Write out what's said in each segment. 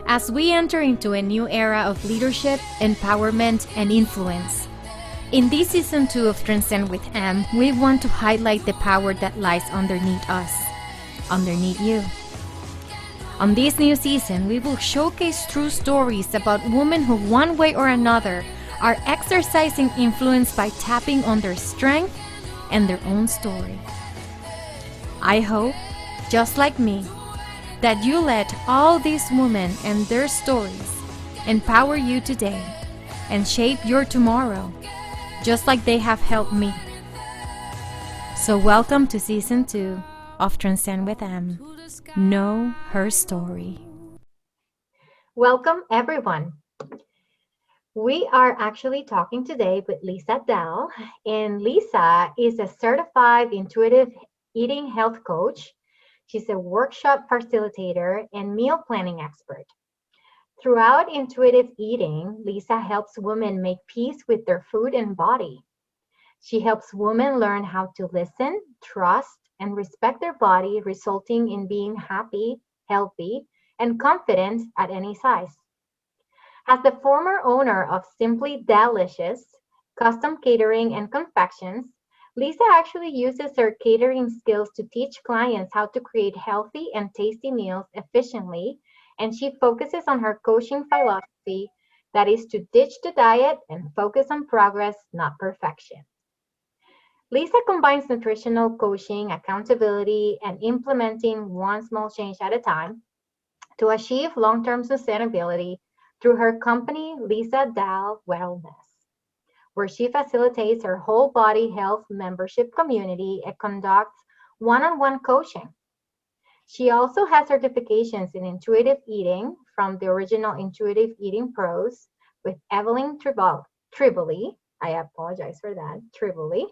as we enter into a new era of leadership, empowerment, and influence. In this season 2 of Transcend with M, we want to highlight the power that lies underneath us, underneath you. On this new season, we will showcase true stories about women who, one way or another, are exercising influence by tapping on their strength and their own story. I hope, just like me, that you let all these women and their stories empower you today and shape your tomorrow, just like they have helped me. So welcome to Season 2 of Transcend with M. Know her story. Welcome, everyone. We are actually talking today with Lisa Dahl, and Lisa is a certified intuitive eating health coach. She's a workshop facilitator and meal planning expert. Throughout intuitive eating, Lisa helps women make peace with their food and body. She helps women learn how to listen, trust, and respect their body, resulting in being happy, healthy, and confident at any size. As the former owner of Simply Delicious, custom catering and confections, Lisa actually uses her catering skills to teach clients how to create healthy and tasty meals efficiently, and she focuses on her coaching philosophy that is to ditch the diet and focus on progress, not perfection. Lisa combines nutritional coaching, accountability, and implementing one small change at a time to achieve long-term sustainability through her company, Lisa Dahl Wellness, where she facilitates her whole body health membership community and conducts one-on-one coaching. She also has certifications in intuitive eating from the original Intuitive Eating Pros with Evelyn Triboli. I apologize for that, Triboli.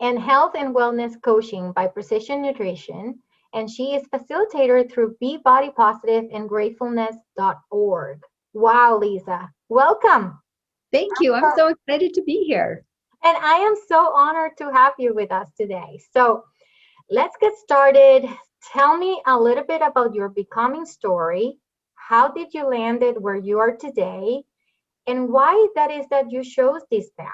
And health and wellness coaching by Precision Nutrition. And she is facilitator through BeBodyPositive and Gratefulness.org. Wow, Lisa, welcome. Thank you. I'm so excited to be here. And I am so honored to have you with us today. So let's get started. Tell me a little bit about your becoming story. How did you land it where you are today? And why that is that you chose this path?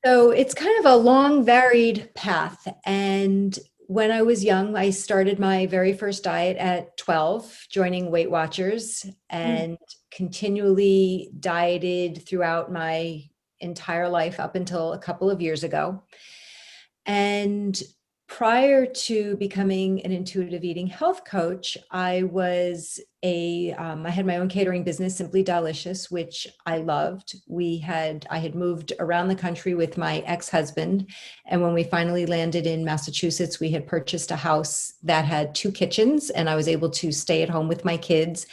So it's kind of a long, varied path. And when I was young, I started my very first diet at 12, joining Weight Watchers, and continually dieted throughout my entire life up until a couple of years ago. And prior to becoming an intuitive eating health coach, I was I had my own catering business, Simply Delicious, which I loved. I had moved around the country with my ex-husband. And when we finally landed in Massachusetts, we had purchased a house that had 2 kitchens, and I was able to stay at home with my kids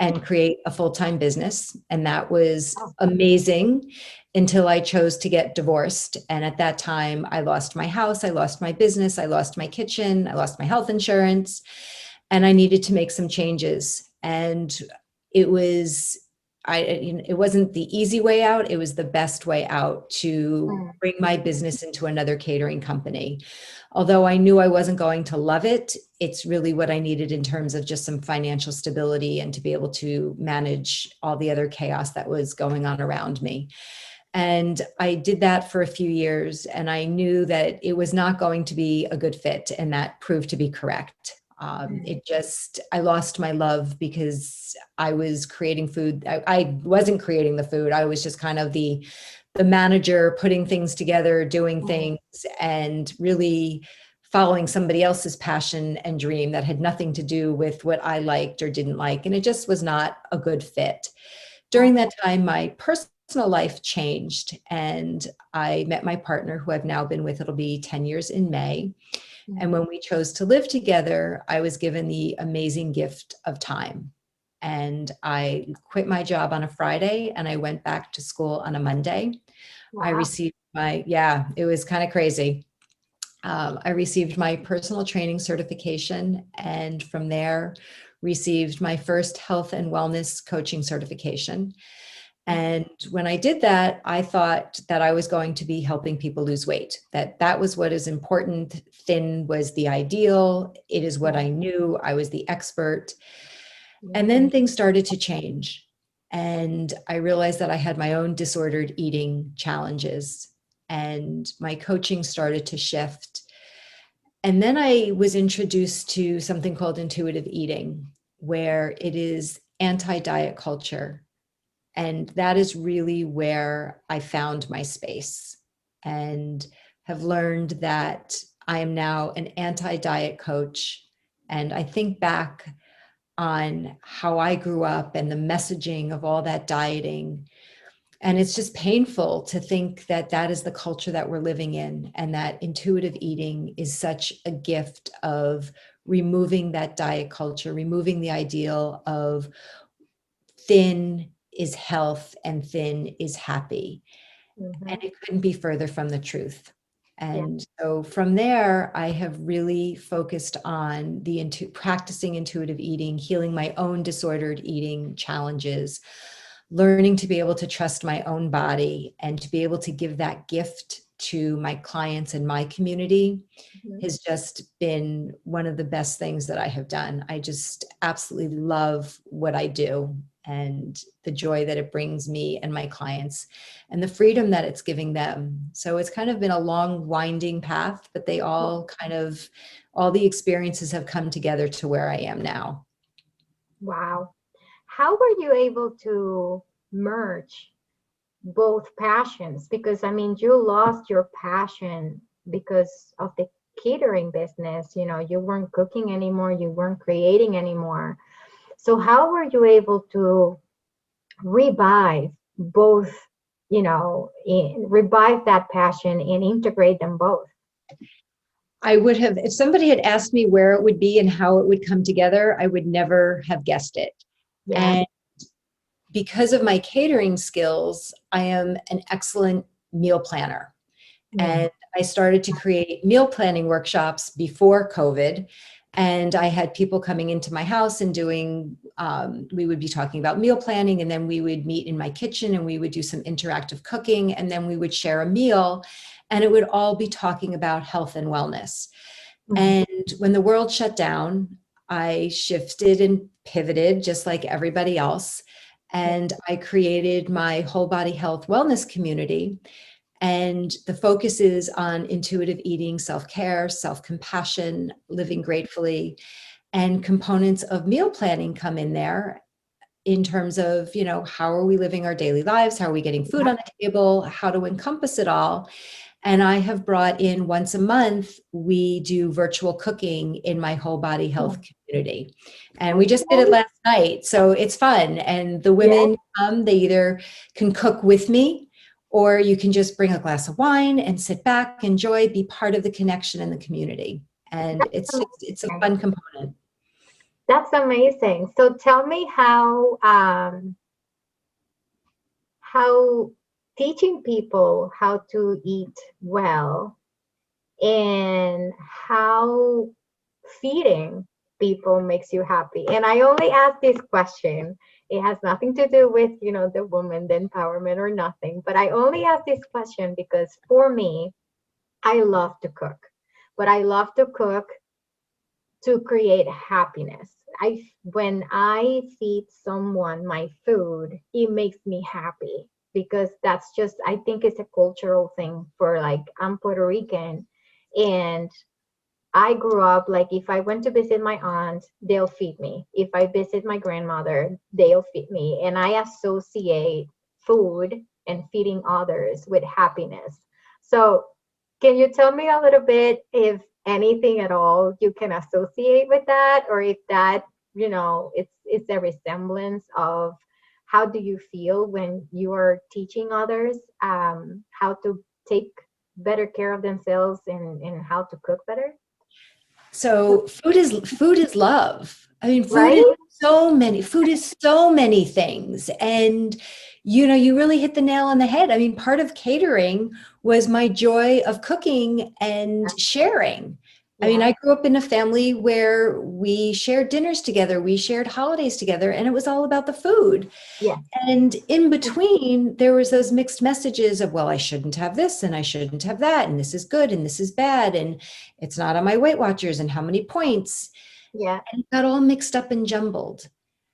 and create a full-time business. And that was amazing until I chose to get divorced. And at that time, I lost my house, I lost my business, I lost my kitchen, I lost my health insurance, and I needed to make some changes. And it wasn't the easy way out. It was the best way out to bring my business into another catering company. Although I knew I wasn't going to love it, it's really what I needed in terms of just some financial stability and to be able to manage all the other chaos that was going on around me. And I did that for a few years, and I knew that it was not going to be a good fit, and that proved to be correct. I lost my love because I was creating food. I wasn't creating the food. I was just kind of the manager, putting things together, doing things, and really following somebody else's passion and dream that had nothing to do with what I liked or didn't like. And it just was not a good fit. During that time, my personal life changed, and I met my partner, who I've now been with. It'll be 10 years in May. And when we chose to live together, I was given the amazing gift of time. And I quit my job on a Friday, and I went back to school on a Monday. Wow. I received it was kind of crazy. I received my personal training certification, and from there received my first health and wellness coaching certification. And when I did that, I thought that I was going to be helping people lose weight, that was what is important. Thin was the ideal. It is what I knew. I was the expert. And then things started to change. And I realized that I had my own disordered eating challenges, and my coaching started to shift. And then I was introduced to something called intuitive eating, where it is anti-diet culture. And that is really where I found my space, and have learned that I am now an anti-diet coach. And I think back on how I grew up and the messaging of all that dieting. And it's just painful to think that that is the culture that we're living in, and that intuitive eating is such a gift of removing that diet culture, removing the ideal of thin is health and thin is happy. And it couldn't be further from the truth. And so from there, I have really focused on practicing intuitive eating, healing my own disordered eating challenges, learning to be able to trust my own body, and to be able to give that gift to my clients and my community has just been one of the best things that I have done. I just absolutely love what I do, and the joy that it brings me and my clients, and the freedom that it's giving them. So it's kind of been a long, winding path, but they all the experiences have come together to where I am now. Wow. How were you able to merge both passions? Because I mean, you lost your passion because of the catering business. You weren't cooking anymore, you weren't creating anymore. So how were you able to revive both, revive that passion and integrate them both? I would have, if somebody had asked me where it would be and how it would come together, I would never have guessed it. And because of my catering skills, I am an excellent meal planner. And I started to create meal planning workshops before COVID. And I had people coming into my house and doing, we would be talking about meal planning, and then we would meet in my kitchen and we would do some interactive cooking, and then we would share a meal, and it would all be talking about health and wellness. And when the world shut down, I shifted and pivoted just like everybody else. And I created my whole body health wellness community. And the focus is on intuitive eating, self-care, self-compassion, living gratefully, and components of meal planning come in there in terms of, how are we living our daily lives? How are we getting food on the table? How to encompass it all. And I have brought in once a month, we do virtual cooking in my whole body health community. And we just did it last night. So it's fun. And the women come, they either can cook with me, or you can just bring a glass of wine and sit back, enjoy, be part of the connection in the community. And it's a fun component. That's amazing. So tell me how teaching people how to eat well and how feeding people makes you happy. And I only ask this question. It has nothing to do with, the woman, the empowerment or nothing. But I only ask this question because for me, I love to cook. But I love to cook to create happiness. When I feed someone my food, it makes me happy, because that's just, I think it's a cultural thing for, like, I'm Puerto Rican, and I grew up, like, if I went to visit my aunt, they'll feed me. If I visit my grandmother, they'll feed me. And I associate food and feeding others with happiness. So can you tell me a little bit, if anything at all you can associate with that, or if that, it's a resemblance of how do you feel when you are teaching others how to take better care of themselves and how to cook better? So food is love. I mean, food Right? is so many things. And, you really hit the nail on the head. I mean, part of catering was my joy of cooking and sharing. I mean, Yeah. I grew up in a family where we shared dinners together, we shared holidays together, and it was all about the food. Yes. And in between, there was those mixed messages of, well, I shouldn't have this and I shouldn't have that, and this is good and this is bad, and it's not on my Weight Watchers, and how many points. Yeah. And it got all mixed up and jumbled.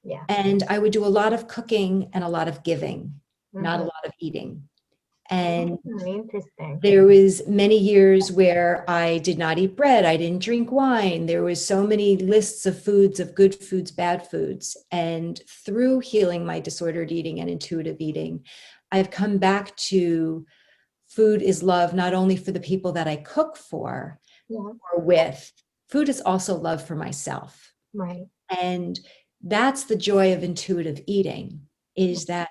Yeah. And I would do a lot of cooking and a lot of giving, not a Mhm. lot of eating. And Interesting. there was many years where I did not eat bread. I didn't drink wine. There was so many lists of foods, of good foods, bad foods. And through healing my disordered eating and intuitive eating, I've come back to food is love, not only for the people that I cook for Yeah. or with, food is also love for myself. Right. And that's the joy of intuitive eating, is that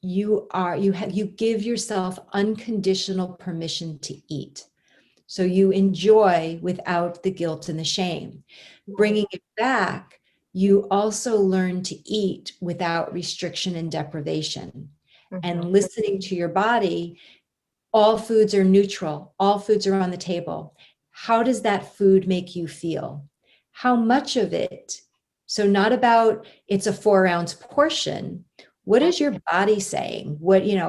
you give yourself unconditional permission to eat. So you enjoy without the guilt and the shame. Bringing it back, you also learn to eat without restriction and deprivation. And Mhm. listening to your body, all foods are neutral, all foods are on the table. How does that food make you feel? How much of it? So not about it's a 4-ounce portion. What is your body saying?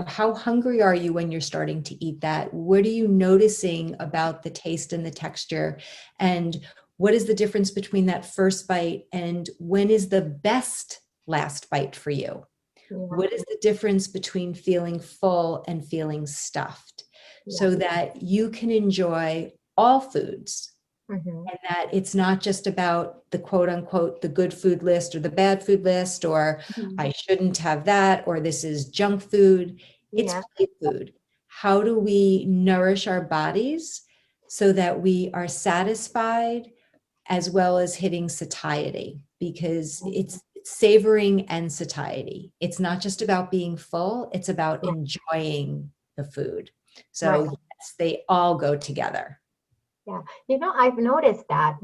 How hungry are you when you're starting to eat that? What are you noticing about the taste and the texture? And what is the difference between that first bite and when is the best last bite for you? Yeah. What is the difference between feeling full and feeling stuffed? Yeah. So that you can enjoy all foods. Mhm. And that it's not just about the quote unquote, the good food list or the bad food list, or Mhm. I shouldn't have that, or this is junk food. It's Yeah. play food. How do we nourish our bodies so that we are satisfied as well as hitting satiety? Because it's savoring and satiety. It's not just about being full, it's about enjoying the food. So Right. yes, they all go together. Yeah. I've noticed that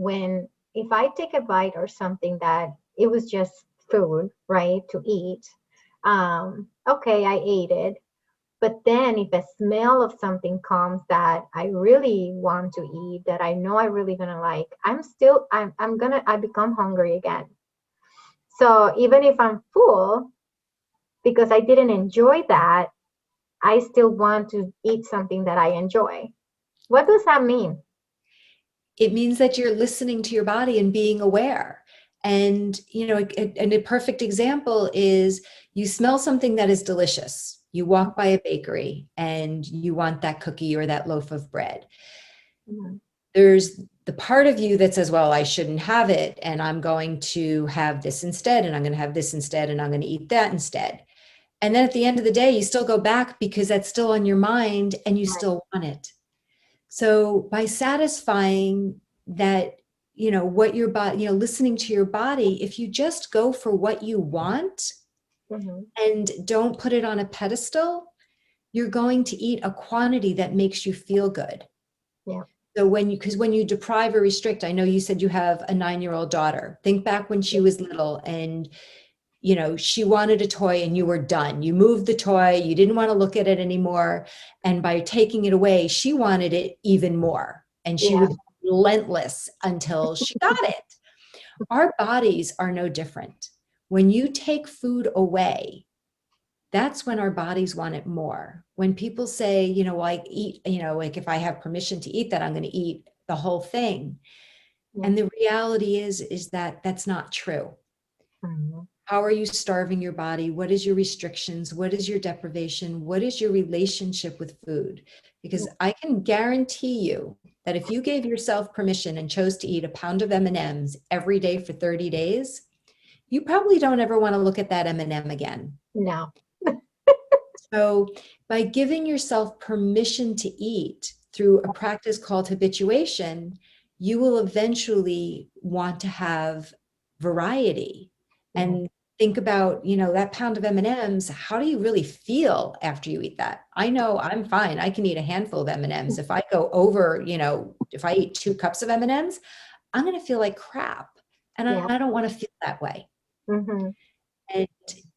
if I take a bite or something that it was just food, right, to eat, okay, I ate it. But then if a smell of something comes that I really want to eat, that I know I really gonna like, I become hungry again. So even if I'm full, because I didn't enjoy that, I still want to eat something that I enjoy. What does that mean? It means that you're listening to your body and being aware. And, a perfect example is you smell something that is delicious. You walk by a bakery and you want that cookie or that loaf of bread. Mm-hmm. There's the part of you that says, well, I shouldn't have it. And I'm going to have this instead. And I'm going to have this instead. And I'm going to eat that instead. And then at the end of the day, you still go back because that's still on your mind and you still want it. So by satisfying that, what your body, listening to your body, if you just go for what you want Mm-hmm. and don't put it on a pedestal, you're going to eat a quantity that makes you feel good. Yeah. So because when you deprive or restrict, I know you said you have a 9-year-old daughter. Think back when she was little and she wanted a toy and you were done. You moved the toy, you didn't want to look at it anymore. And by taking it away, she wanted it even more. And she Yeah. was relentless until she got it. Our bodies are no different. When you take food away, that's when our bodies want it more. When people say, well, I eat, like if I have permission to eat that, I'm going to eat the whole thing. Yeah. And the reality is that that's not true. Mm-hmm. How are you starving your body? What is your restrictions? What is your deprivation? What is your relationship with food? Because I can guarantee you that if you gave yourself permission and chose to eat a pound of M&Ms every day for 30 days, you probably don't ever want to look at that M&M again. No. So by giving yourself permission to eat through a practice called habituation, you will eventually want to have variety. And think about, that pound of M&Ms, how do you really feel after you eat that? I know I'm fine. I can eat a handful of M&Ms. If I go over, if I eat 2 cups of M&Ms, I'm going to feel like crap. And I don't want to feel that way. Mm-hmm. And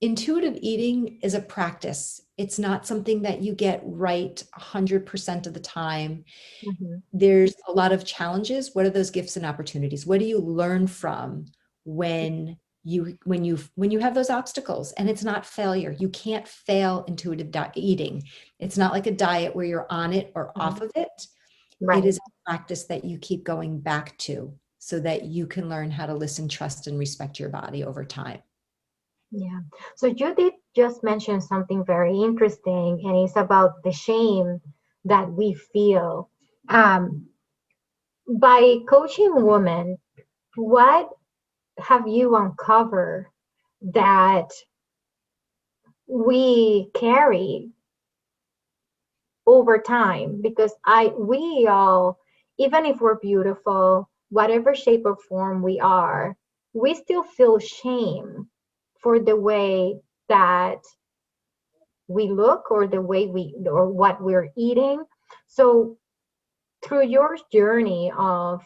intuitive eating is a practice. It's not something that you get right 100% of the time. Mm-hmm. There's a lot of challenges. What are those gifts and opportunities? What do you learn from when you have those obstacles? And it's not failure. You can't fail intuitive eating. It's not like a diet where you're on it or off of it. Right. It is a practice that you keep going back to so that you can learn how to listen, trust, and respect your body over time. Yeah. So you did just mention something very interesting, and it's about the shame that we feel. By coaching women, what have you uncovered that we carry over time? Because we all, even if we're beautiful, whatever shape or form we are, we still feel shame for the way that we look or the way or what we're eating. So through your journey of,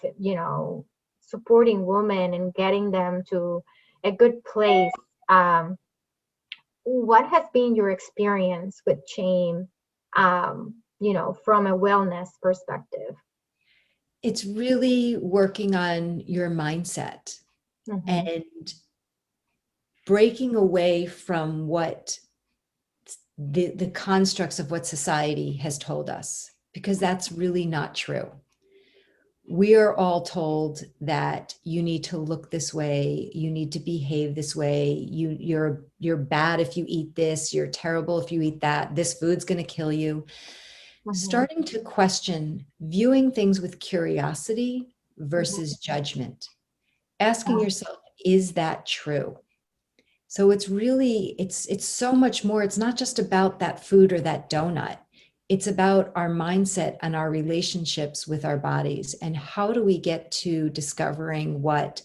supporting women and getting them to a good place, what has been your experience with shame, from a wellness perspective? It's really working on your mindset Mm-hmm. and breaking away from what the constructs of what society has told us, because that's really not true. We are all told that you need to look this way, you need to behave this way, you're bad if you eat this, you're terrible if you eat that, this food's going to kill you. Mm-hmm. Starting to question, viewing things with curiosity versus judgment, asking yourself, is that true? So it's really, it's so much more. It's not just about that food or that donut. It's about our mindset and our relationships with our bodies. And how do we get to discovering what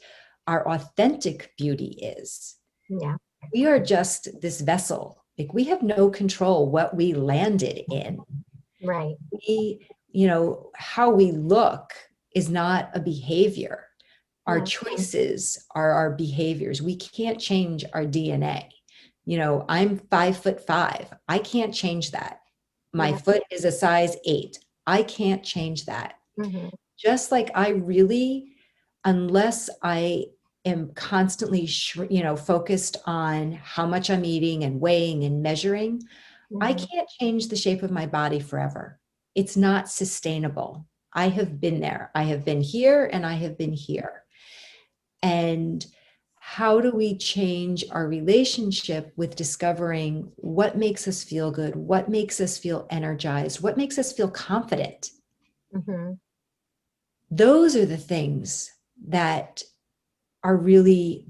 our authentic beauty is? Yeah. We are just this vessel. Like, we have no control what we landed in. Right. How we look is not a behavior. Our Yeah. choices are our behaviors. We can't change our DNA. I'm 5'5". I can't change that. My Yeah. foot is a size 8. I can't change that. Mm-hmm. Just like unless I am constantly, focused on how much I'm eating and weighing and measuring, I Mm-hmm. can't change the shape of my body forever. It's not sustainable. I have been there. I have been here and I have been here. And how do we change our relationship with discovering what makes us feel good, what makes us feel energized, what makes us feel confident? Mm-hmm. Those are the things that really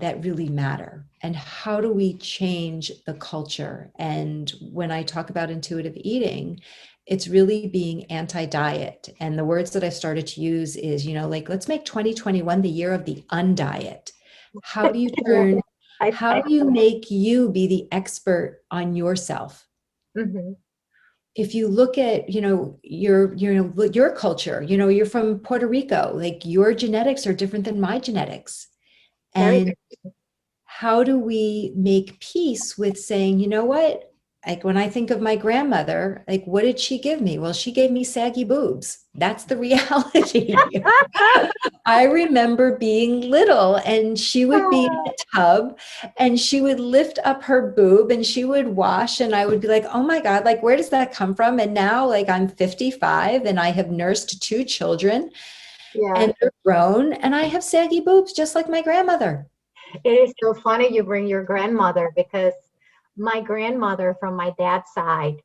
matter. And how do we change the culture? And when I talk about intuitive eating, it's really being anti-diet. And the words that I've started to use is, let's make 2021 the year of the undiet. How do you how do you make you be the expert on yourself? Mm-hmm. If you look at, your culture, you're from Puerto Rico, like your genetics are different than my genetics. And how do we make peace with saying, you know what? Like, when I think of my grandmother, like, what did she give me? Well, she gave me saggy boobs. That's the reality. I remember being little and she would be in a tub and she would lift up her boob and she would wash, and I would be like, oh my God, like, where does that come from? And now, like, I'm 55 and I have nursed 2 children and they're grown and I have saggy boobs just like my grandmother. It is so funny you bring your grandmother, because my grandmother from my dad's side,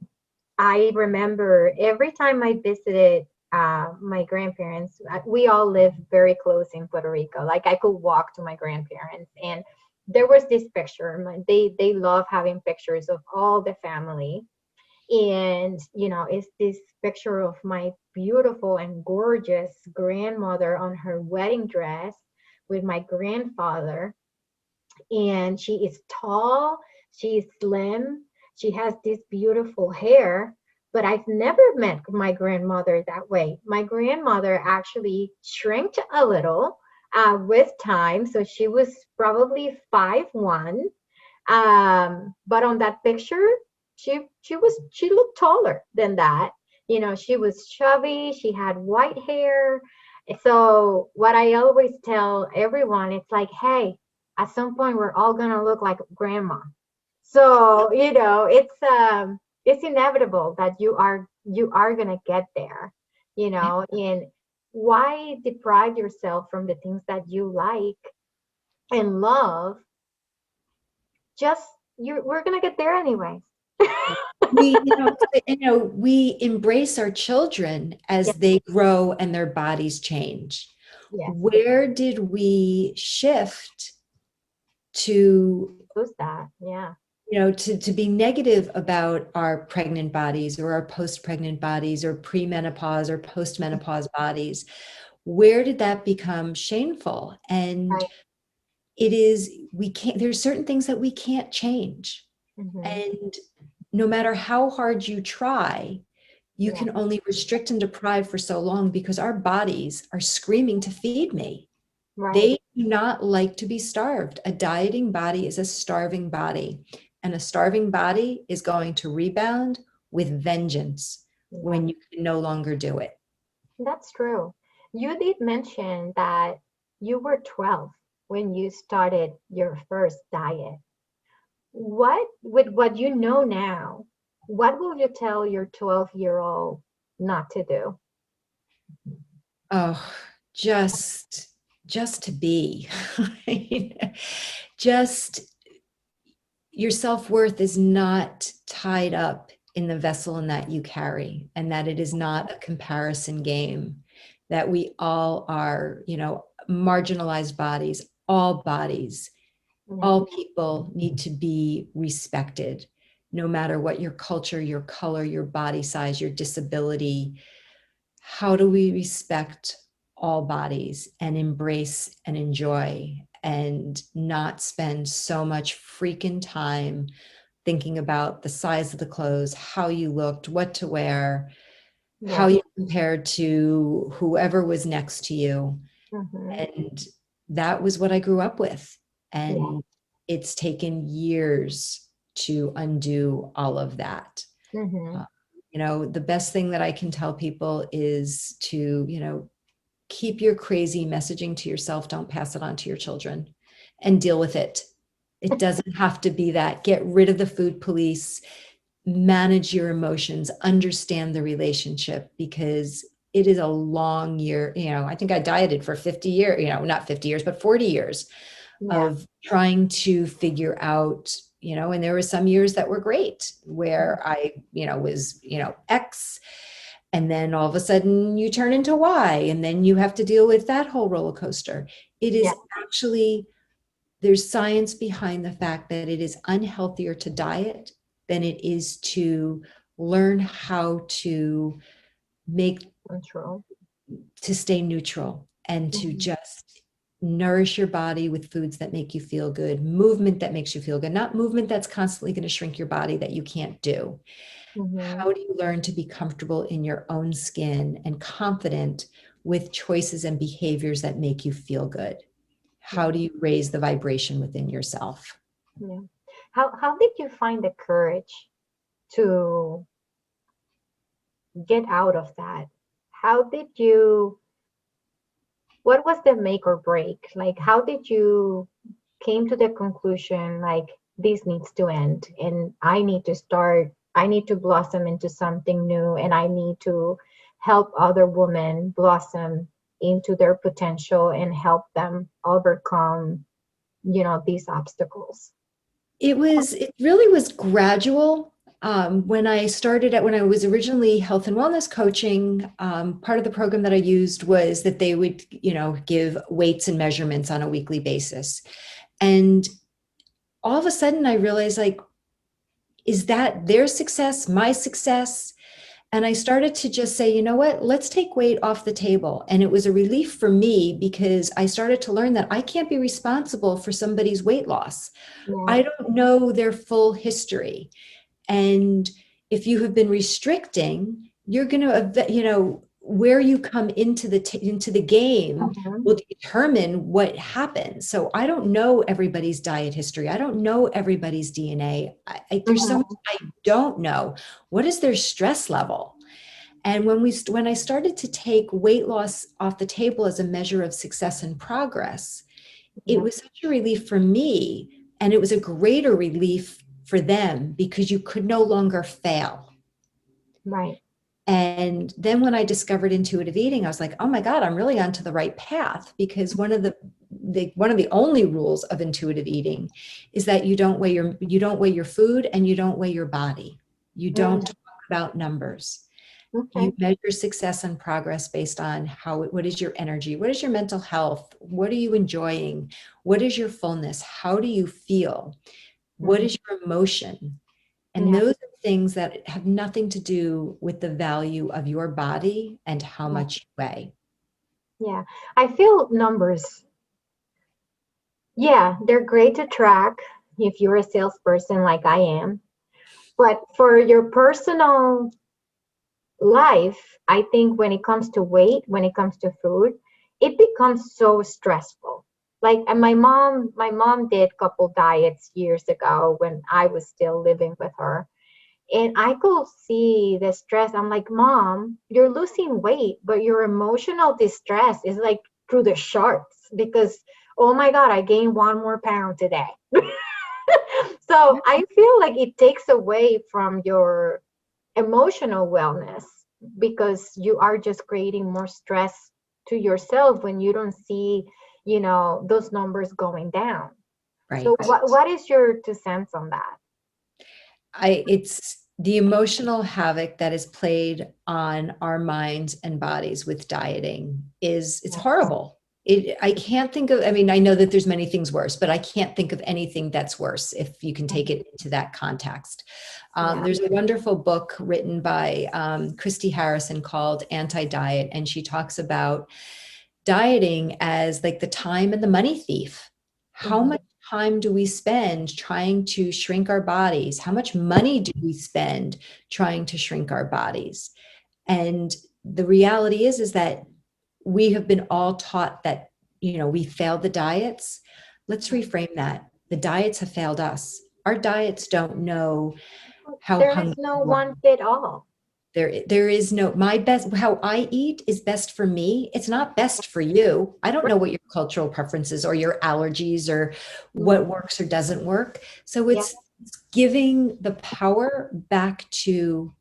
I remember every time I visited my grandparents, we all lived very close in Puerto Rico. Like, I could walk to my grandparents, and there was this picture. They love having pictures of all the family. And, it's this picture of my beautiful and gorgeous grandmother on her wedding dress with my grandfather. And she is tall, she is slim, she has this beautiful hair, but I've never met my grandmother that way. My grandmother actually shrank a little with time, so she was probably 5'1". But on that picture, she looked taller than that. She was chubby. She had white hair. So what I always tell everyone, it's like, hey, at some point we're all gonna look like grandma. So it's inevitable that you are gonna get there. And why deprive yourself from the things that you like and love? Just we're gonna get there anyways. We embrace our children as Yes, they grow and their bodies change. yes. Where did we shift to, Who's that? Yeah. to be negative about our pregnant bodies or our post-pregnant bodies or premenopause or post-menopause bodies? Where did that become shameful? And Right. there's certain things that we can't change. Mm-hmm. And no matter how hard you try, you Yeah. can only restrict and deprive for so long because our bodies are screaming to feed me. Right. They do not like to be starved. A dieting body is a starving body, and a starving body is going to rebound with vengeance Yeah. when you can no longer do it. That's true. You did mention that you were 12 when you started your first diet. With what you know now, what will you tell your 12-year-old not to do? Oh, just to be. Just your self-worth is not tied up in the vessel in that you carry, and that it is not a comparison game, that we all are, marginalized bodies, all bodies, Yeah. all people need to be respected, no matter what your culture, your color, your body size, your disability. How do we respect all bodies and embrace and enjoy and not spend so much freaking time thinking about the size of the clothes, how you looked, what to wear, how Yeah. you compared to whoever was next to you? Mm-hmm. And that was what I grew up with. Yeah. And it's taken years to undo all of that. Mm-hmm. The best thing that I can tell people is to, keep your crazy messaging to yourself. Don't pass it on to your children, and deal with it. It doesn't have to be that. Get rid of the food police, manage your emotions, understand the relationship, because it is a long year. I think I dieted for 50 years, not 50 years, but 40 years Yeah. of trying to figure out, and there were some years that were great where I, was, X, and then all of a sudden you turn into Y, and then you have to deal with that whole roller coaster. It is Yeah. actually, there's science behind the fact that it is unhealthier to diet than it is to learn how to Control. stay neutral and to Mm-hmm. just nourish your body with foods that make you feel good, movement that makes you feel good, not movement that's constantly going to shrink your body that you can't do. Mm-hmm. How do you learn to be comfortable in your own skin and confident with choices and behaviors that make you feel good? How do you raise the vibration within yourself? Yeah. How did you find the courage to get out of that? How did you, what was the make or break? Like, how did you came to the conclusion, like, this needs to end and I need to blossom into something new, and I need to help other women blossom into their potential and help them overcome, these obstacles? It really was gradual. When I was originally health and wellness coaching, part of the program that I used was that they would, give weights and measurements on a weekly basis. And all of a sudden I realized, like, is that their success, my success? And I started to just say, you know what, let's take weight off the table. And it was a relief for me because I started to learn that I can't be responsible for somebody's weight loss. Yeah. I don't know their full history. And if you have been restricting, you're going to, where you come into the game Mhm. will determine what happens. So I don't know everybody's diet history. I don't know everybody's DNA. There's so much Mhm. I don't know. What is their stress level? And when I started to take weight loss off the table as a measure of success and progress, it Yeah. was such a relief for me, and it was a greater relief for them because you could no longer fail. Right. And then when I discovered intuitive eating, I was like, oh my God, I'm really onto the right path, because one of the only rules of intuitive eating is that you don't weigh your food, and you don't weigh your body. You don't Mm. talk about numbers. Okay. You measure success and progress based on what is your energy? What is your mental health? What are you enjoying? What is your fullness? How do you feel? What Mm. is your emotion? And Yeah. those are things that have nothing to do with the value of your body and how Yeah. much you weigh. Yeah. I feel numbers. Yeah, they're great to track if you're a salesperson like I am. But for your personal life, I think when it comes to weight, when it comes to food, it becomes so stressful. Like, and my mom did couple diets years ago when I was still living with her. And I could see the stress. I'm like, Mom, you're losing weight, but your emotional distress is like through the charts because, oh my God, I gained 1 more pound today. So I feel like it takes away from your emotional wellness because you are just creating more stress to yourself when you don't see, those numbers going down. So Right. what is your 2 cents on that? It's the emotional havoc that is played on our minds and bodies with dieting it's horrible. I can't think of, I mean, I know that there's many things worse, but I can't think of anything that's worse if you can take it into that context. Yeah. There's a wonderful book written by Christy Harrison called Anti-Diet, and she talks about dieting as like the time and the money thief. How Mhm. much time do we spend trying to shrink our bodies? How much money do we spend trying to shrink our bodies? And the reality is that we have been all taught that, we failed the diets. Let's reframe that. The diets have failed us. Our diets don't know how There is hungry no you are. one fit all. There is no, my best, how I eat is best for me. It's not best for you. I don't know what your cultural preferences or your allergies or Mhm. what works or doesn't work. So Yeah. it's giving the power back to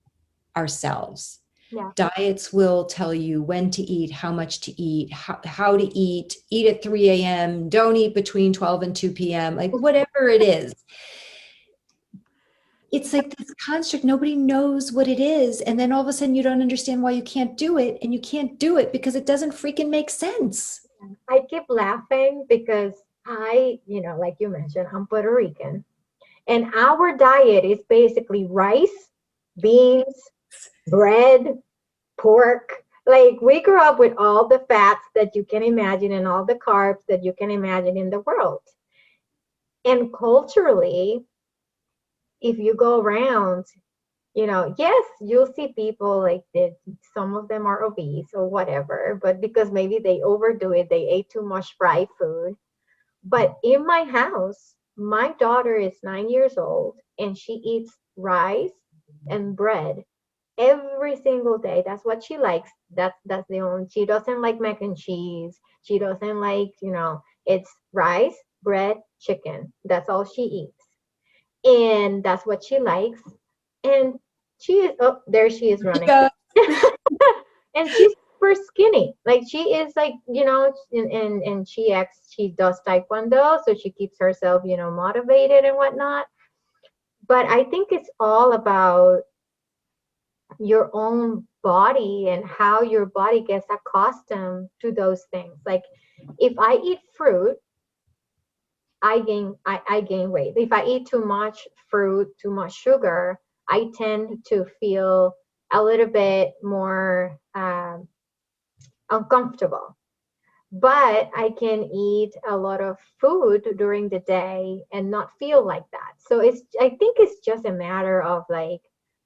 ourselves. Yeah. Diets will tell you when to eat, how much to eat, how to eat at 3 a.m., don't eat between 12 and 2 p.m., like whatever it is. It's like this construct, nobody knows what it is. And then all of a sudden you don't understand why you can't do it. And you can't do it because it doesn't freaking make sense. I keep laughing because like you mentioned, I'm Puerto Rican. And our diet is basically rice, beans, bread, pork. Like we grew up with all the fats that you can imagine and all the carbs that you can imagine in the world. And culturally, if you go around, yes, you'll see people like that. Some of them are obese or whatever, but because maybe they overdo it, they ate too much fried food. But in my house, my daughter is 9 years old and she eats rice and bread every single day. That's what she likes. That's the only. She doesn't like mac and cheese. She doesn't like, it's rice, bread, chicken. That's all she eats. And that's what she likes. And she is, oh, there she is running. Yeah. And she's super skinny. Like she is like, and she does taekwondo, so she keeps herself, motivated and whatnot. But I think it's all about your own body and how your body gets accustomed to those things. Like if I eat fruit, I gain weight. If I eat too much fruit, too much sugar, I tend to feel a little bit more uncomfortable. But I can eat a lot of food during the day and not feel like that. So I think it's just a matter of like,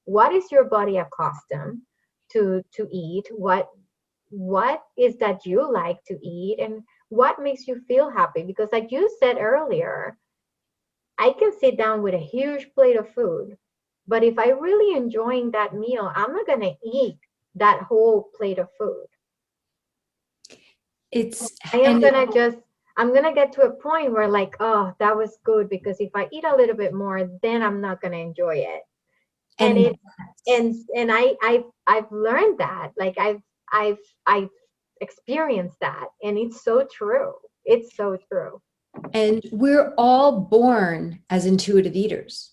what is your body accustomed to eat? What what is that you like to eat and what makes you feel happy. Because like you said earlier, I can sit down with a huge plate of food, but if I really enjoying that meal, I'm not going to eat that whole plate of food. It's, I am and going to just, I'm going to get to a point where like, oh, that was good, because if I eat a little bit more, then I'm not going to enjoy it. And and it, and I've learned that, like I've experienced that, and it's so true. It's so true. and we're all born as intuitive eaters.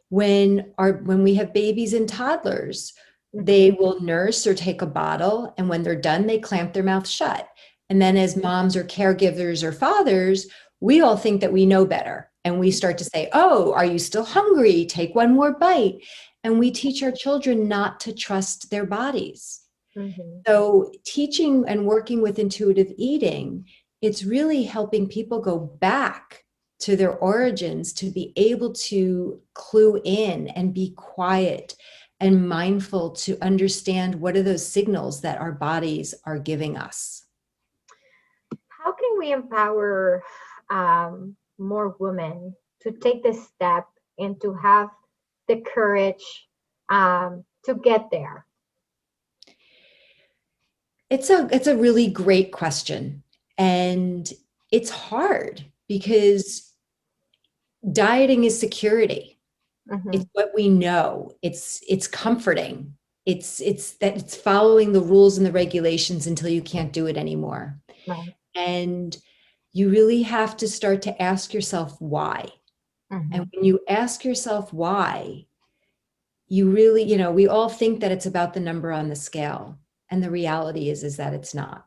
When we have babies and toddlers, they will nurse or take a bottle, and when they're done, they clamp their mouth shut. And then as moms or caregivers or fathers, we all think that we know better. And we start to say, oh, are you still hungry? Take one more bite. And we teach our children not to trust their bodies. Mm-hmm. So teaching and working with intuitive eating, it's really helping people go back to their origins to be able to clue in and be quiet and mindful to understand what are those signals that our bodies are giving us. How can we empower more women to take this step and to have the courage to get there? It's a really great question. And it's hard because dieting is security. Mm-hmm. It's what we know. It's comforting. It's that it's following the rules and the regulations until you can't do it anymore. Right. And you really have to start to ask yourself why. Mm-hmm. And when you ask yourself why, you really, we all think that it's about the number on the scale. And the reality is that it's not.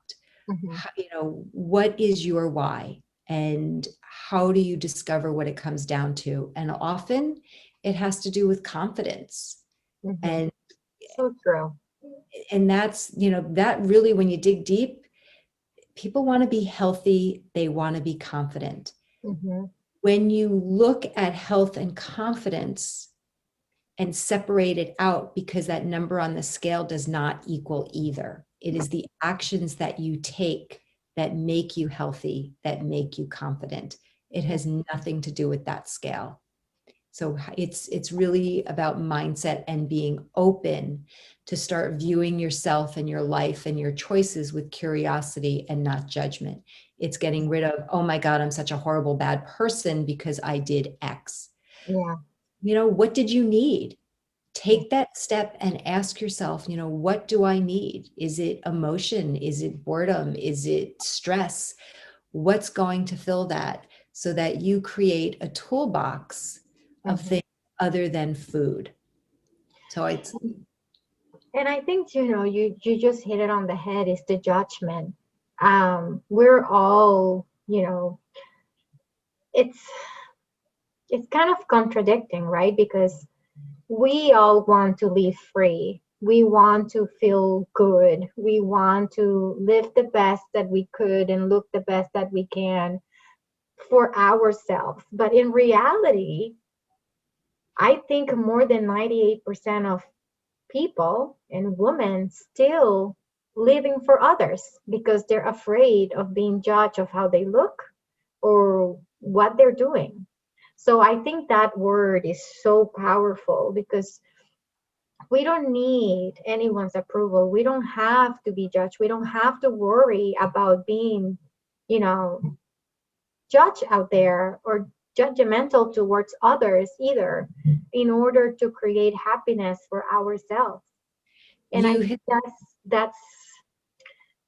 Mm-hmm. What is your why? And how do you discover what it comes down to? And often it has to do with confidence. Mm-hmm. And so true. And that's, that really, when you dig deep, people want to be healthy. They want to be confident. Mm-hmm. When you look at health and confidence and separate it out, because that number on the scale does not equal either. It is the actions that you take that make you healthy, that make you confident. It has nothing to do with that scale. So it's really about mindset and being open to start viewing yourself and your life and your choices with curiosity and not judgment. It's getting rid of, oh my God, I'm such a horrible, bad person because I did X. Yeah. What did you need? Take that step and ask yourself, what do I need? Is it emotion? Is it boredom? Is it stress? What's going to fill that, so that you create a toolbox of things other than food? So it's, and I think, you just hit it on the head, is the judgment. We're all, it's kind of contradicting, right? Because we all want to live free. We want to feel good. We want to live the best that we could and look the best that we can for ourselves. But in reality, I think more than 98% of people and women still living for others because they're afraid of being judged of how they look or what they're doing. So I think that word is so powerful, because we don't need anyone's approval. We don't have to be judged. We don't have to worry about being, judged out there or judgmental towards others either, in order to create happiness for ourselves. And I think that's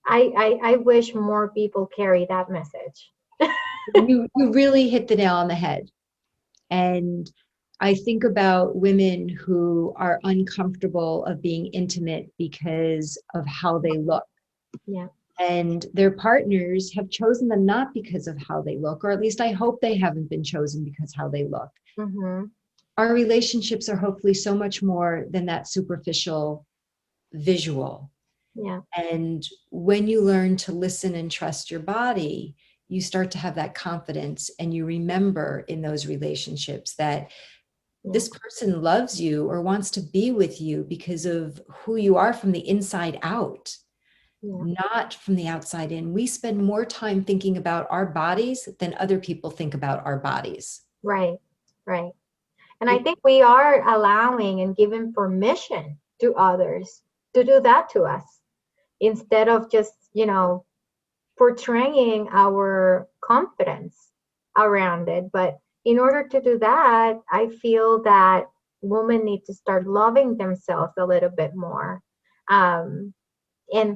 I wish more people carry that message. you really hit the nail on the head. And I think about women who are uncomfortable of being intimate because of how they look. Yeah. And their partners have chosen them not because of how they look, or at least I hope they haven't been chosen because how they look. Mm-hmm. Our relationships are hopefully so much more than that superficial visual. Yeah. And when you learn to listen and trust your body, you start to have that confidence, and you remember in those relationships that this person loves you or wants to be with you because of who you are from the inside out. not from the outside in. We spend more time thinking about our bodies than other people think about our bodies. Right, right. And I think we are allowing and giving permission to others to do that to us instead of just, portraying our confidence around it. But in order to do that, I feel that women need to start loving themselves a little bit more, and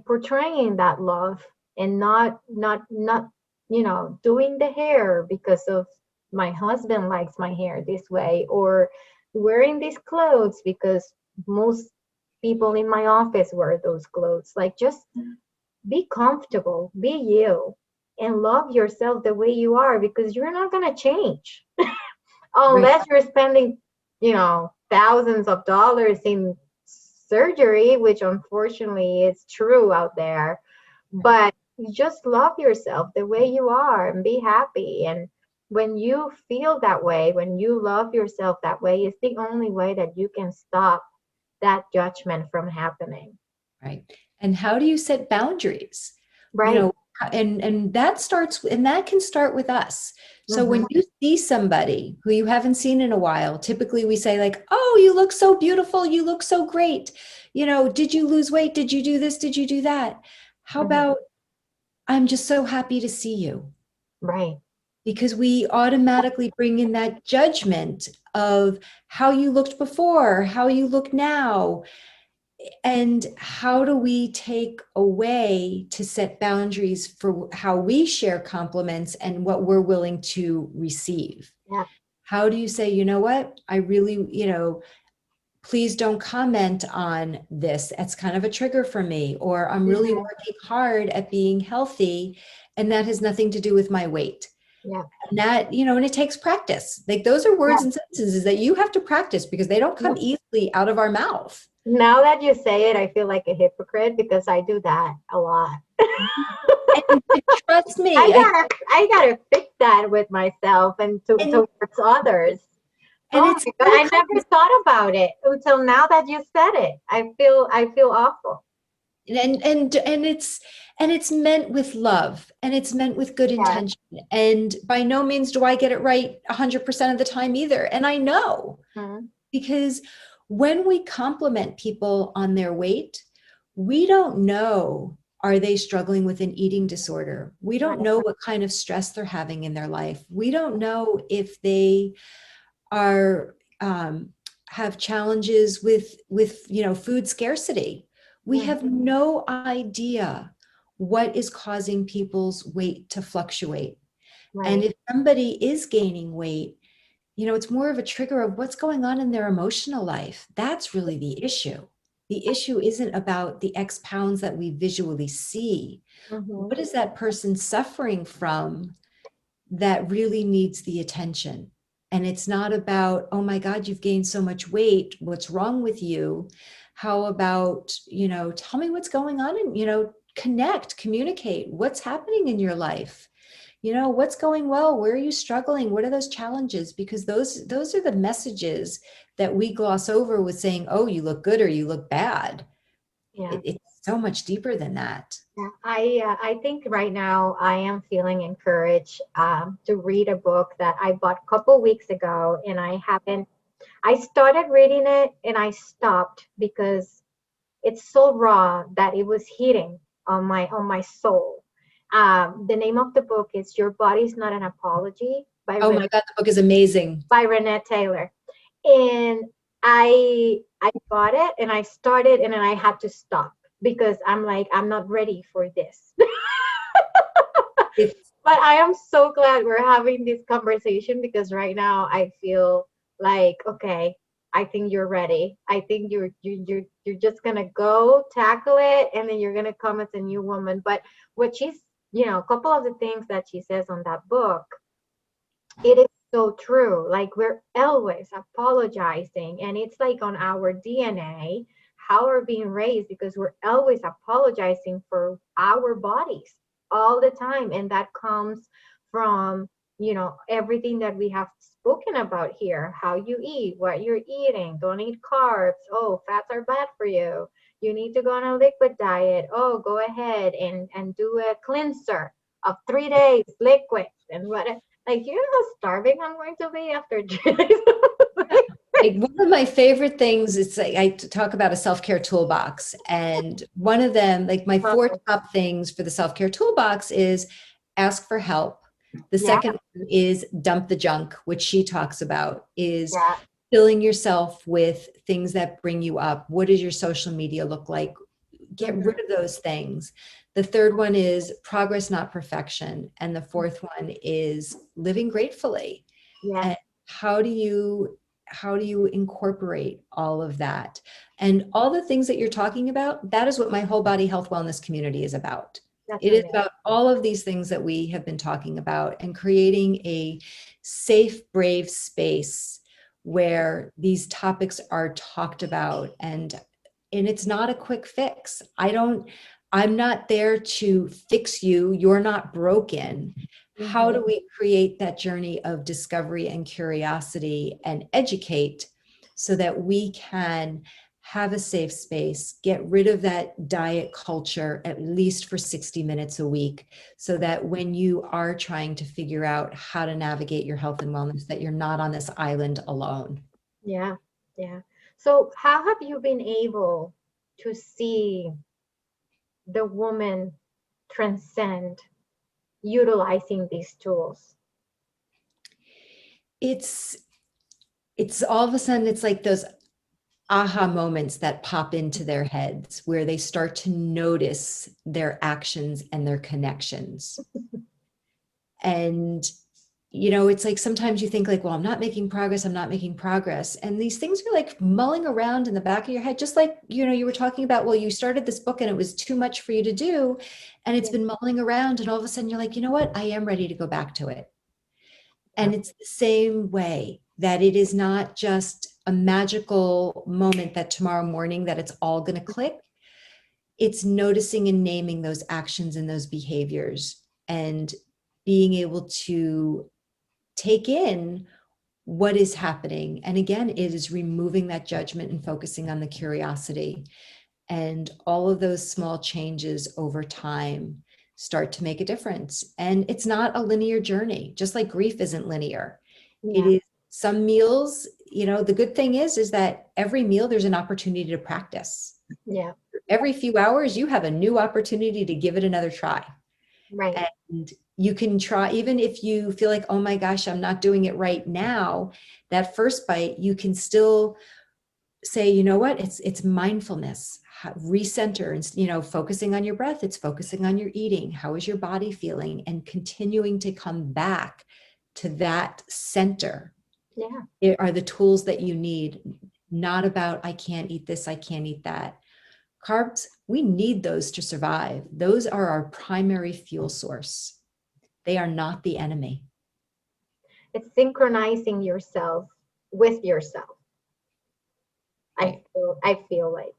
portraying that love, and not doing the hair because of my husband likes my hair this way, or wearing these clothes because most people in my office wear those clothes. Like, just be comfortable, be you, and love yourself the way you are, because you're not going to change unless you're spending, thousands of dollars in surgery, which unfortunately is true out there. But just love yourself the way you are and be happy. And when you feel that way, when you love yourself that way, it's the only way that you can stop that judgment from happening. Right. And how do you set boundaries? Right. And that starts, and that can start with us. So when you see somebody who you haven't seen in a while, typically we say like, oh, you look so beautiful. You look so great. Did you lose weight? Did you do this? Did you do that? How about, I'm just so happy to see you. Right. Because we automatically bring in that judgment of how you looked before, how you look now. And how do we take a way to set boundaries for how we share compliments and what we're willing to receive? Yeah. How do you say, you know what, I really, please don't comment on this. That's kind of a trigger for me. Or I'm really working hard at being healthy, and that has nothing to do with my weight. Yeah. And that, and it takes practice. Like, those are words and sentences that you have to practice because they don't come easily out of our mouth. Now that you say it, I feel like a hypocrite because I do that a lot. And trust me, I gotta fix that with myself and towards others. And I never thought about it until now that you said it. I feel awful. And it's meant with love, and it's meant with good intention. And by no means do I get it right 100% of the time either. And I know because when we compliment people on their weight, we don't know, are they struggling with an eating disorder? We don't know what kind of stress they're having in their life. We don't know if they are have challenges with food scarcity. We have no idea what is causing people's weight to fluctuate. And if somebody is gaining weight, it's more of a trigger of what's going on in their emotional life. That's really the issue. The issue isn't about the X pounds that we visually see. What is that person suffering from that really needs the attention? And it's not about, oh my God, you've gained so much weight. What's wrong with you? How about, tell me what's going on, and, communicate what's happening in your life. What's going well? Where are you struggling? What are those challenges? Because those are the messages that we gloss over with saying, oh, you look good or you look bad. Yeah. It's so much deeper than that. Yeah, I think right now I am feeling encouraged to read a book that I bought a couple weeks ago, and I started reading it and I stopped because it's so raw that it was hitting on my soul. The name of the book is Your Body's Not an Apology by my God, the book is amazing. By Renee Taylor. And I bought it and I started, and then I had to stop because I'm like, I'm not ready for this. But I am so glad we're having this conversation because right now I feel like, okay, I think you're ready. I think you're just gonna go tackle it, and then you're gonna come as a new woman. But what she's, a couple of the things that she says on that book, it is so true. Like, we're always apologizing, and it's like on our DNA, how we're being raised, because we're always apologizing for our bodies all the time. And that comes from, everything that we have spoken about here, how you eat, what you're eating, don't eat carbs, oh, fats are bad for you, you need to go on a liquid diet. Oh, go ahead and do a cleanser of 3 days, liquids and what. Like, you know how starving I'm going to be after 3 days? Like, one of my favorite things is, like, I talk about a self-care toolbox, and one of them, like my 4 top things for the self-care toolbox, is ask for help. The second one is dump the junk, which she talks about, is filling yourself with things that bring you up. What does your social media look like? Get rid of those things. The third one is progress, not perfection. And the fourth one is living gratefully. And how do you incorporate all of that? And all the things that you're talking about, that is what my whole body health wellness community is about. It is about all of these things that we have been talking about, and creating a safe, brave space where these topics are talked about. And it's not a quick fix. I'm not there to fix you. You're not broken. How do we create that journey of discovery and curiosity and educate so that we can have a safe space, get rid of that diet culture, at least for 60 minutes a week, so that when you are trying to figure out how to navigate your health and wellness, that you're not on this island alone. Yeah. So how have you been able to see the woman transcend utilizing these tools? It's all of a sudden, it's like those aha moments that pop into their heads where they start to notice their actions and their connections. And, it's like, sometimes you think like, well, I'm not making progress. And these things are like mulling around in the back of your head, just like, you were talking about, well, you started this book and it was too much for you to do. And it's been mulling around, and all of a sudden you're like, you know what? I am ready to go back to it. And it's the same way, that it is not just a magical moment that tomorrow morning that it's all going to click. It's noticing and naming those actions and those behaviors, and being able to take in what is happening. And again, it is removing that judgment and focusing on the curiosity. And all of those small changes over time start to make a difference. And it's not a linear journey, just like grief isn't linear. It is some meals, the good thing is that every meal there's an opportunity to practice. Yeah. Every few hours, you have a new opportunity to give it another try. Right. And you can try, even if you feel like, oh my gosh, I'm not doing it right now, that first bite, you can still say, you know what, it's mindfulness, recenter, and focusing on your breath. It's focusing on your eating. How is your body feeling? And continuing to come back to that center. Yeah. It are the tools that you need, not about, I can't eat this, I can't eat that. Carbs, we need those to survive. Those are our primary fuel source. They are not the enemy. It's synchronizing yourself with yourself. Right. I feel like,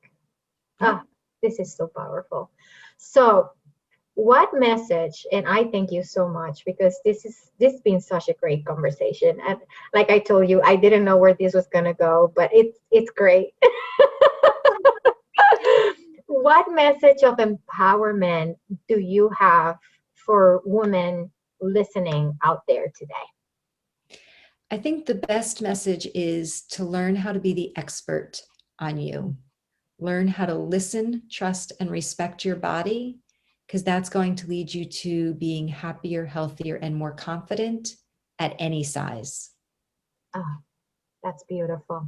this is so powerful. So what message, and I thank you so much, because this has been such a great conversation. And like I told you, I didn't know where this was going to go, but it's great. What message of empowerment do you have for women listening out there today? I think the best message is to learn how to be the expert on you. Learn how to listen, trust, and respect your body, because that's going to lead you to being happier, healthier, and more confident at any size. Oh, that's beautiful.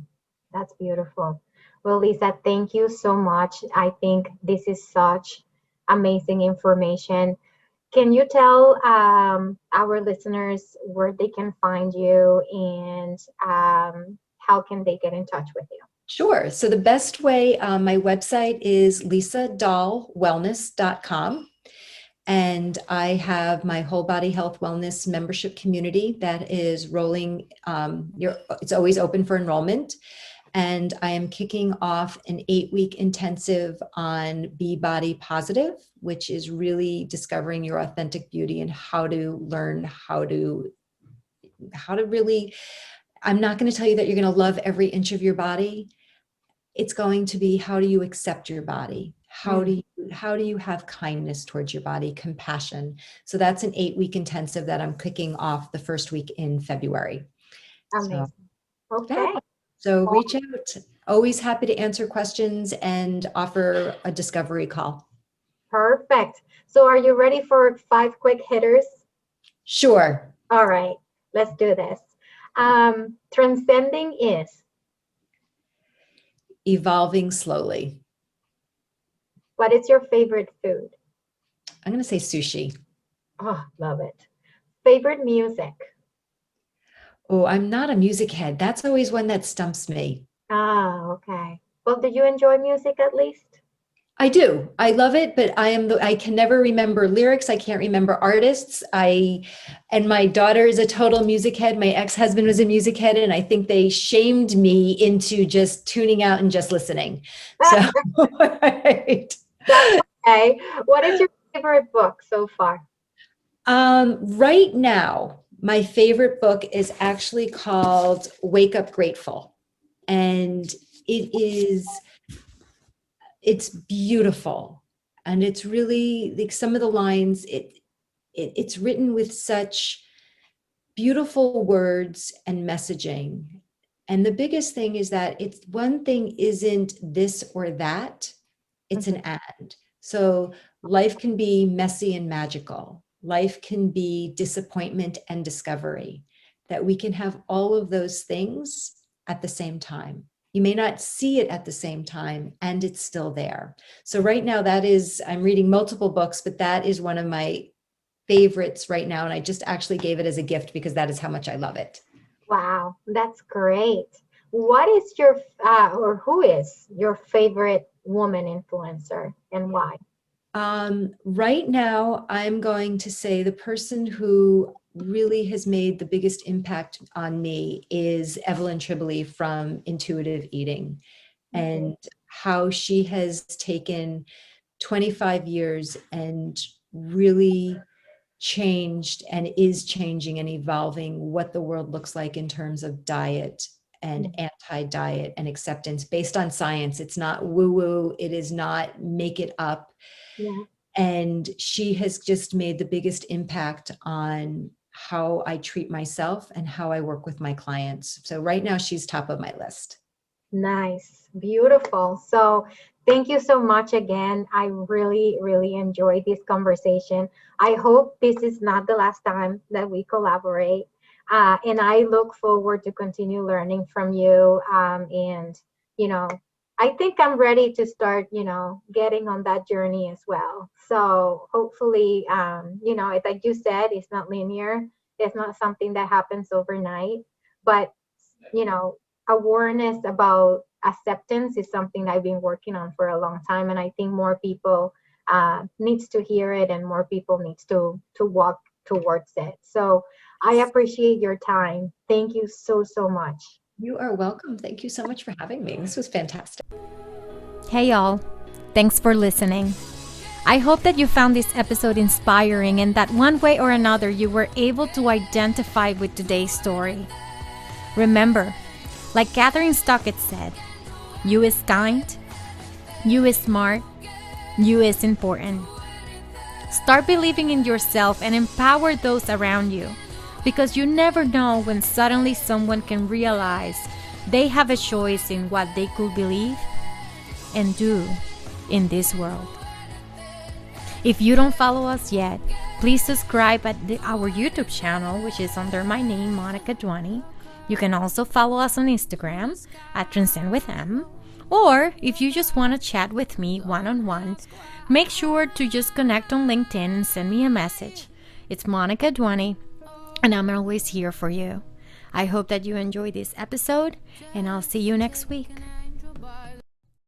That's beautiful. Well, Lisa, thank you so much. I think this is such amazing information. Can you tell our listeners where they can find you, and how can they get in touch with you? Sure. So the best way, my website is lisadahlwellness.com. And I have my whole body health wellness membership community that is rolling. It's always open for enrollment. And I am kicking off an 8-week intensive on Be Body Positive, which is really discovering your authentic beauty and how to learn how to really, I'm not going to tell you that you're going to love every inch of your body. it's going to be, how do you accept your body? How do you have kindness towards your body, compassion? So that's an 8-week intensive that I'm kicking off the first week in February. Amazing. So, Okay. yeah. So reach out. Always happy to answer questions and offer a discovery call. Perfect. So are you ready for 5 quick hitters? Sure. All right, let's do this. Transcending is? Evolving slowly. What is your favorite food? I'm going to say sushi. Oh, love it. Favorite music? Oh, I'm not a music head. That's always one that stumps me. Ah, okay. Well, do you enjoy music at least? I do. I love it, but I can never remember lyrics. I can't remember artists. And my daughter is a total music head. My ex-husband was a music head, and I think they shamed me into just tuning out and just listening. So, right. That's okay. What is your favorite book so far? Right now, my favorite book is actually called Wake Up Grateful. And it's beautiful. And it's really like some of the lines, it's written with such beautiful words and messaging. And the biggest thing is that it's one thing isn't this or that, it's an and. So life can be messy and magical. Life can be disappointment and discovery, that we can have all of those things at the same time. You may not see it at the same time, and it's still there. So right now I'm reading multiple books, but that is one of my favorites right now. And I just actually gave it as a gift because that is how much I love it. Wow, that's great. What is your, or who is your favorite woman influencer and why? Right now, I'm going to say the person who really has made the biggest impact on me is Evelyn Tribole from Intuitive Eating, and how she has taken 25 years and really changed and is changing and evolving what the world looks like in terms of diet and anti-diet and acceptance based on science. It's not woo-woo. It is not make it up. Yeah. And she has just made the biggest impact on how I treat myself and how I work with my clients. So right now she's top of my list. Nice. Beautiful. So thank you so much again. I really, really enjoyed this conversation. I hope this is not the last time that we collaborate. And I look forward to continue learning from you. And, I think I'm ready to start, getting on that journey as well. So hopefully, like you said, it's not linear. It's not something that happens overnight, but, awareness about acceptance is something I've been working on for a long time. And I think more people needs to hear it, and more people needs to walk towards it. So I appreciate your time. Thank you so, so much. You are welcome. Thank you so much for having me. This was fantastic. Hey y'all, thanks for listening. I hope that you found this episode inspiring and that one way or another you were able to identify with today's story. Remember, like Catherine Stockett said, you is kind, you is smart, you is important. Start believing in yourself and empower those around you, because you never know when suddenly someone can realize they have a choice in what they could believe and do in this world. If you don't follow us yet, please subscribe at our YouTube channel, which is under my name, Monica Duani. You can also follow us on Instagram at TranscendwithM. Or if you just want to chat with me one-on-one, make sure to just connect on LinkedIn and send me a message. It's Monica Duani, and I'm always here for you. I hope that you enjoyed this episode, and I'll see you next week.